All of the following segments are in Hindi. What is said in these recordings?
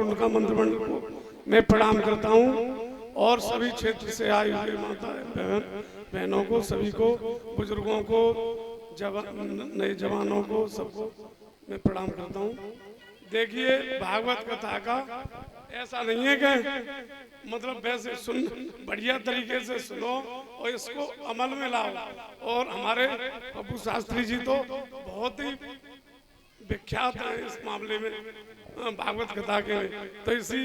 उनका मंत्रिमंडल को मैं प्रणाम करता हूं और सभी क्षेत्र से आए हुए माता बहनों को, सभी को, बुजुर्गों को, नए जवानों को, सबको मैं प्रणाम करता हूं। देखिए, भागवत कथा का ऐसा नहीं है कि मतलब वैसे सुन, बढ़िया तरीके से सुनो और इसको अमल में लाओ। और हमारे पप्पू शास्त्री जी तो बहुत ही विख्यात है इस मामले में, भागवत कथा के। तो इसी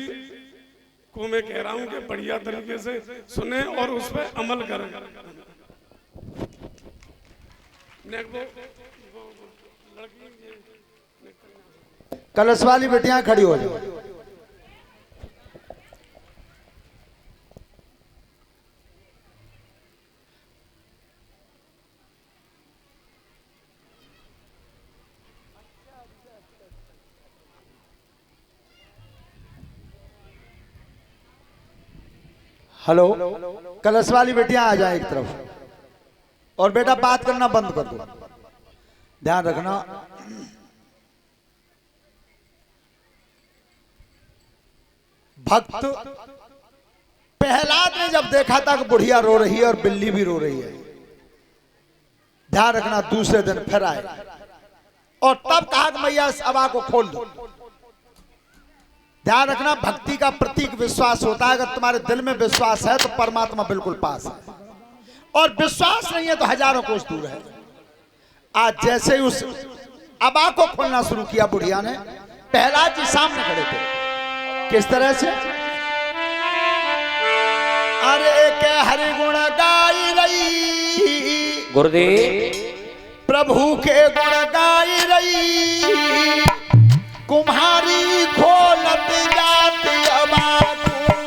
को मैं कह रहा हूं कि बढ़िया तरीके से सुने और उस पर अमल करें। कलश वाली बेटियां खड़ी हो जाओ। हेलो, कलश वाली बेटियां आ जाए एक तरफ। और बेटा बात करना बंद कर दो, ध्यान रखना। भक्त प्रहलाद ने जब देखा था कि बुढ़िया रो रही है और बिल्ली भी रो रही है, ध्यान रखना, दूसरे दिन फिर आए और तब कहा कि मैया इस अबा को खोल दो। ध्यान रखना, भक्ति का प्रतीक विश्वास होता है। अगर तुम्हारे दिल में विश्वास है तो परमात्मा बिल्कुल पास है, और विश्वास नहीं है तो हजारों कोस दूर है। आज जैसे ही उस अबा को खोलना शुरू किया बुढ़िया ने, प्रहलाद जी सामने खड़े थे। किस तरह से? अरे के हरि गुण गाई रही गुरुदेव, प्रभु के गुण गाई रही, कुम्हारी खोलत जाती अबा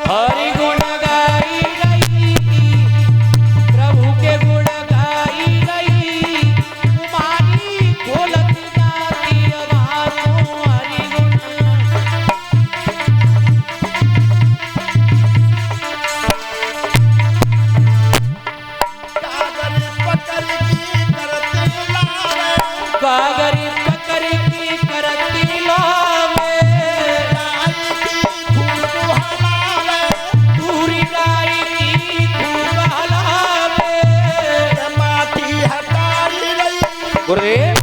हरि गुण गाई रही, प्रभु के गुण गाई रही, कुम्हारी खोलत जाती अबा हरि गुण। कागरी पकड़ की करती लावे, पूरी गाय की खूब हलावे। माटी हटाई रही गुरुदेव,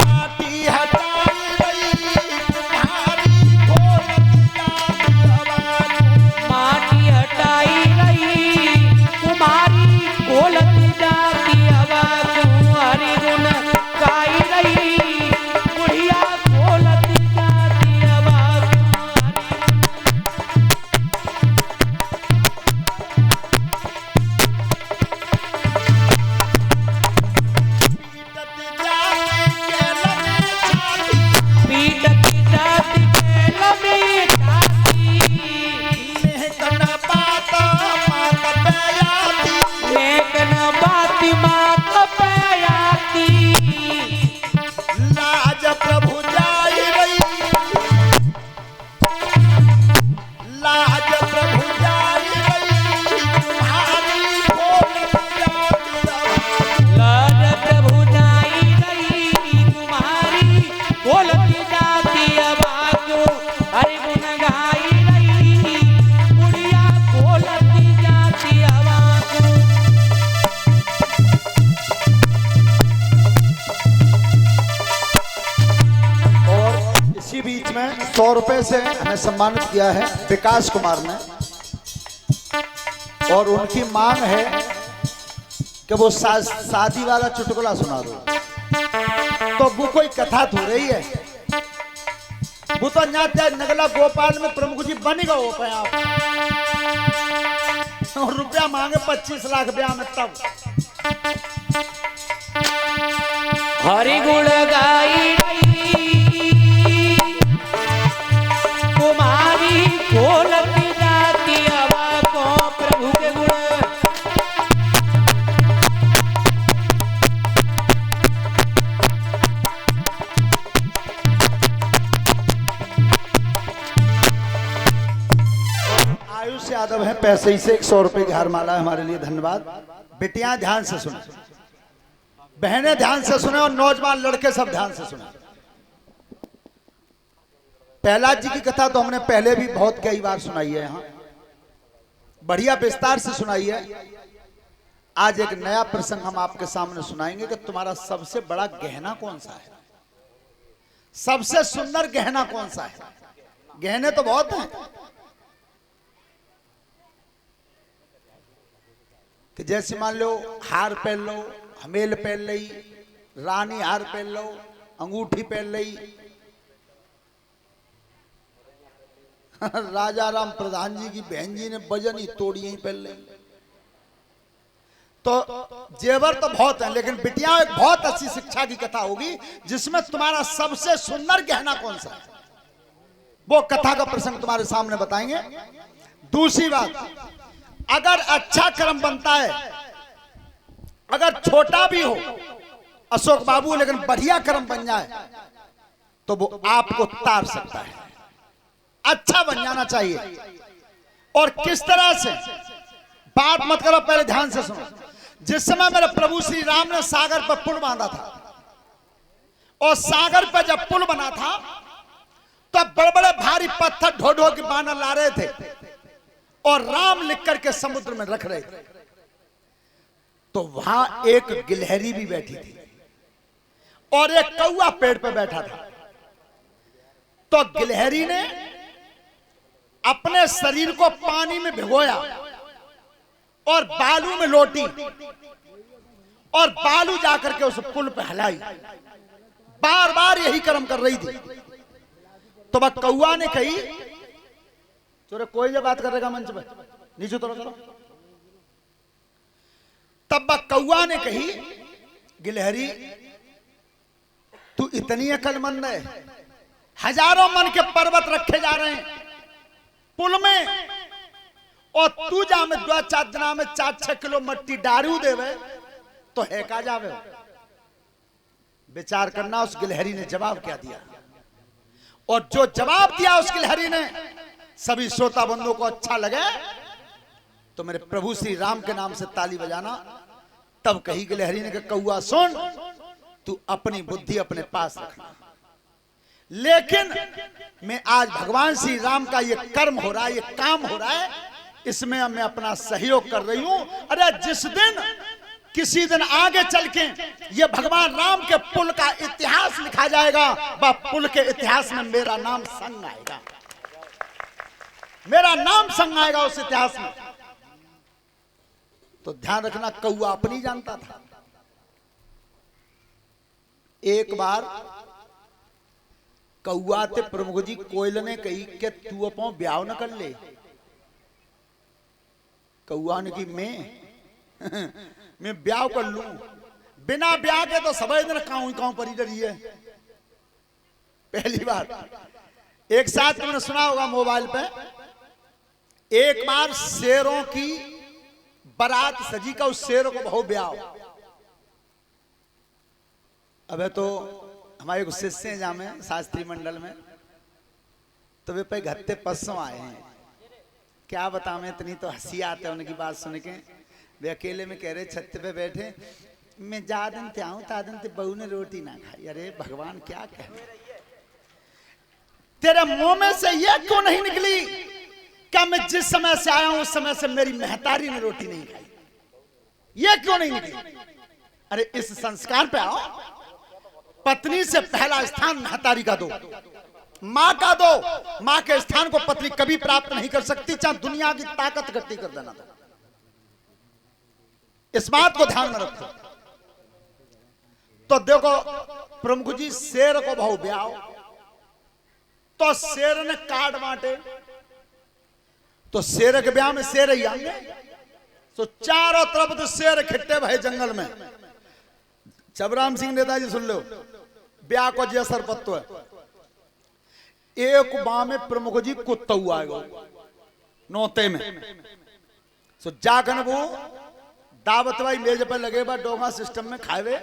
माटी हटाई रही, कुम्हारी खोलत जाती अबा माटी हटाई रही, कुम्हारी खोलत जाती अबा हरि गुण गाई रही, बुढ़िया खोलत जाती अबा पीट की जाती के लंबी छाती, नेक न बाती मात पे आती। लाज प्रभु जाई रही, लाज प्रभु जाई रही, कुम्हारी खोलत जाती अबा लाज प्रभु जाई रही, कुम्हारी खोलत जाती अबा हरि गुण गाई रही, बुढ़िया खोलत जाती अबा। और इसी बीच में 100 रुपए से हमें सम्मानित किया है विकास कुमार ने, और उनकी मांग है कि वो शादी वाला चुटकुला सुना दो। तो वो कोई कथा तो रही है, वो तो नगला गोपाल में प्रमुख जी बन गए हो पाए आप, और रुपया मांगे 25 लाख ब्याह में तब। हरि गुण गाई रही, कुम्हारी खोलत जाती अबा को प्रभु के गुण। आयुष यादव है पैसे से 100 रुपए की हार माला है हमारे लिए, धन्यवाद। बेटियां ध्यान से सुने, बहनें ध्यान से सुने, और नौजवान लड़के सब ध्यान से सुने। प्रहलाद जी की कथा तो हमने पहले भी बहुत कई बार सुनाई है, यहाँ बढ़िया विस्तार से सुनाई है। आज एक नया प्रसंग हम आपके सामने सुनाएंगे कि तुम्हारा सबसे बड़ा गहना कौन सा है, सबसे सुंदर गहना कौन सा है। गहने तो बहुत हैं कि जैसे मान लो हार पहन लो, हमेल पहन ली, रानी हार पहन लो, अंगूठी पहन ली। राजा राम प्रधान जी की बहन जी ने वजन ही तोड़ी ही पहन ली। तो जेवर तो बहुत है, लेकिन बिटिया एक बहुत अच्छी शिक्षा की कथा होगी जिसमें तुम्हारा सबसे सुंदर गहना कौन सा है, वो कथा का प्रसंग तुम्हारे सामने बताएंगे। दूसरी बात, अगर अच्छा कर्म बनता है, अगर छोटा भी हो अशोक बाबू, लेकिन बढ़िया कर्म बन जाए तो वो आपको तार सकता है। अच्छा बन जाना चाहिए। और किस तरह से, बात मत करो, पहले ध्यान से सुनो। जिस समय मेरे प्रभु श्री राम ने सागर पर पुल बांधा था, और सागर पर जब पुल बना था तब बड़े बड़े भारी पत्थर ढो ढो के बानर ला रहे थे और राम लिख करके समुद्र में रख रहे थे। तो वहां एक गिलहरी भी बैठी थी और एक कौवा पेड़ पे बैठा था। तो गिलहरी ने अपने शरीर को पानी में भिगोया और बालू में लोटी और बालू जाकर के उस पुल पे हिलाई। बार बार यही कर्म कर रही थी। तो वह कौवा ने कही, चोरे कोई जो बात करेगा मंच पे, नीचे उतरो चलो। तब वह कौवा ने कही, गिलहरी तू इतनी अक्लमंद है, हजारों मन के पर्वत रखे जा रहे हैं पुल में, और तू जा में 2-4 दिना में 4-6 किलो मट्टी डारू देवे तो है का जावे। विचार करना उस गिलहरी ने जवाब क्या दिया, और जो जवाब दिया उस गिलहरी ने सभी श्रोता बंधुओं को अच्छा लगे तो मेरे प्रभु श्री राम के नाम से ताली बजाना। तब कही गिलहरी ने कि कौवा सुन, तू अपनी बुद्धि अपने पास रखना, लेकिन मैं आज भगवान श्री राम का ये कर्म हो रहा है, ये काम हो रहा है, इसमें मैं अपना सहयोग कर रही हूं। अरे जिस दिन किसी दिन आगे चल के ये भगवान राम के पुल का इतिहास लिखा जाएगा, वह पुल के इतिहास में मेरा नाम संग आएगा, मेरा नाम संग आएगा उस इतिहास में। तो ध्यान रखना, कौवा अपनी जानता था। एक बार कौआ ते प्रमुख जी कोयल ने कही कि तू अपो ब्याह न कर ले। कौआ ने की मैं ब्याह कर लूं, बिना ब्याह के तो सब दिन काऊ परी रही है। पहली बार एक साथ तुमने सुना होगा मोबाइल पे, एक बार शेरों की बारात सजी का, उस शेरों को बहु ब्याह। अबे तो हमारे कुछ शिष्य हैं जामे शास्त्री मंडल में, तो वे पे घत्ते परसों आए हैं। क्या बताऊं मैं, इतनी तो हंसी आते उनकी बात सुन के। वे अकेले में कह रहे छत पे बैठे, मैं जा दिन ते आऊं ता दिन ते बहू ने रोटी ना खाई। अरे भगवान क्या कह, तेरे मुंह में से ये क्यों नहीं निकली क्या मैं जिस समय से आया हूं उस समय से मेरी महतारी ने रोटी नहीं खाई, ये क्यों नहीं निकली? अरे इस संस्कार पे आओ। पत्नी से पहला स्थान महतारी का दो, मां का दो। मां के स्थान को पत्नी कभी प्राप्त नहीं कर सकती, चाहे दुनिया की ताकत इकट्ठी कर देना दो। इस बात को ध्यान में रखो। तो देखो प्रमुख जी शेर को बहु ब्याह, तो शेर ने काट बांटे, तो शेर के ब्याह में शेर ही आएंगे। तो चारों तरफ तो शेर खिट्टे भाई जंगल में। चबराम सिंह नेताजी सुन लो, ब्याह को जी असर पत्तो है। एक बाह में प्रमुख जी कुत्ता हुआ है नौते में। सो जागन वो दावत भाई मेज पर लगे बा डोगा सिस्टम में खावे।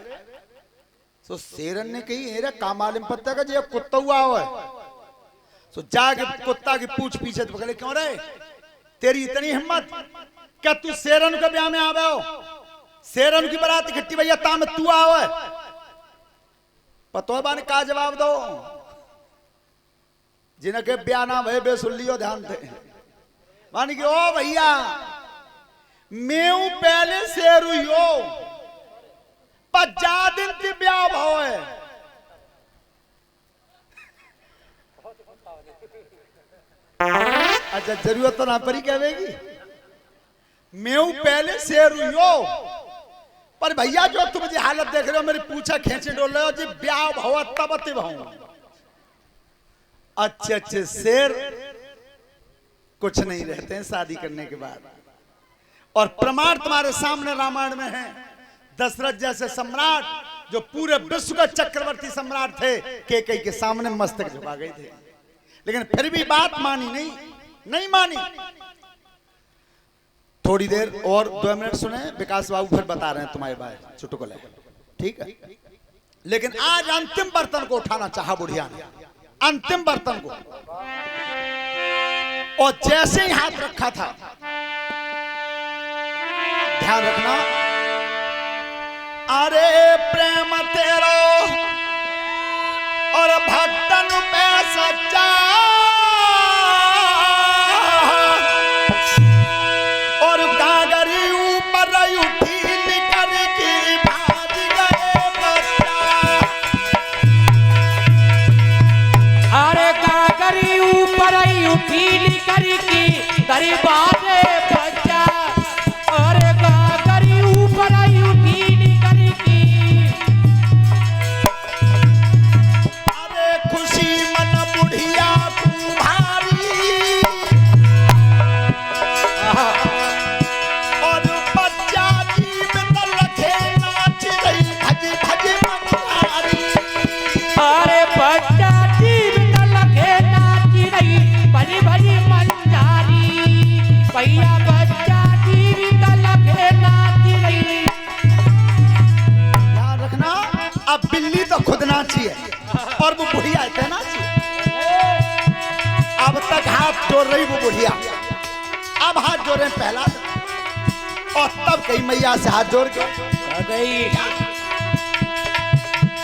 सो शेरन ने कही हेरा कामालिम पत्ता का जी कुत्ता हुआ है। सो जाके कुत्ता की पूछ पीछे पकड़े, क्यों रे तेरी इतनी हिम्मत क्या तू शेरन के ब्याह में आवे हो? शेरन की बारात इकट्ठी भैया ता में तू आओ है। पतो बाने का जवाब दो, जिनके ब्याह ना भय बे सुन लियो ध्यान थे मान के ओ भैया मैं पहले शेर हुई पर जा दिन की ब्याह भाव है अच्छा जरूरत तो ना परी कहेगी मैं पहले शेर हुई पर भैया जो तुम मुझे हालत देख रहे हो मेरी पूछा खींचे डोल रहे हो जी ब्याह भाव तब भाव अच्छे अच्छे शेर कुछ नहीं रहते हैं शादी करने के बाद और प्रमाण तुम्हारे सामने रामायण में है दशरथ जैसे सम्राट जो पूरे विश्व का चक्रवर्ती सम्राट थे कैकेयी के सामने मस्तक झुका गए थे लेकिन फिर भी बात मानी नहीं मानी थोड़ी देर और 2 मिनट सुने विकास बाबू फिर बता रहे हैं तुम्हारे बारे चुटकुले ठीक है लेकिन आज अंतिम बर्तन को उठाना चाहा बुढ़िया ने अंतिम बर्तन को और जैसे ही हाथ रखा था ध्यान रखना अरे प्रेम तेरो और भक्तन पे सच्चा और कागरी ऊपर उठी निकल की भाग गए बच्चा अरे कागरी ऊपर उठी निकल की दरबाजे बच्चा अरे कागरी ऊपर उठी निकल की अरे खुशी मन बुढ़िया कुम्हारी और बच्चा जीवित लखे नाच रही भज भज मंगारी अरे बच्चा जीवित लगे नाची रही भरी भरी मंजारी भैया बच्चा जीवित लगे नाची रही ध्यान रखना अब बिल्ली तो खुद नाची है और वो बुढ़िया है नाची अब तक हाथ जोड़ रही वो बुढ़िया अब हाथ जोड़ रहे हैं पहला और तब कई मैया से हाथ जोड़ के गई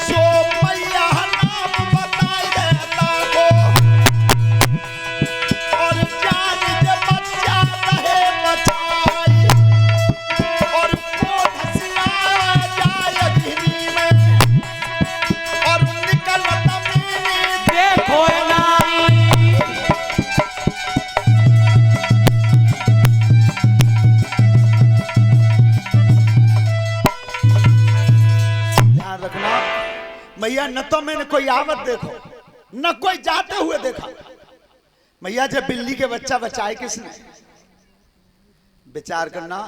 सो मैया नाम बताई देता को और जान जब बच्चा रहे बचाई और वो धसिया जाए अग्नि में और निकल तमीनी देखो नारी ध्यान रखना मैया न तो मैंने कोई आवत देखो न कोई जाते हुए देखा मैया जब बिल्ली के बच्चा बचाए किसने विचार करना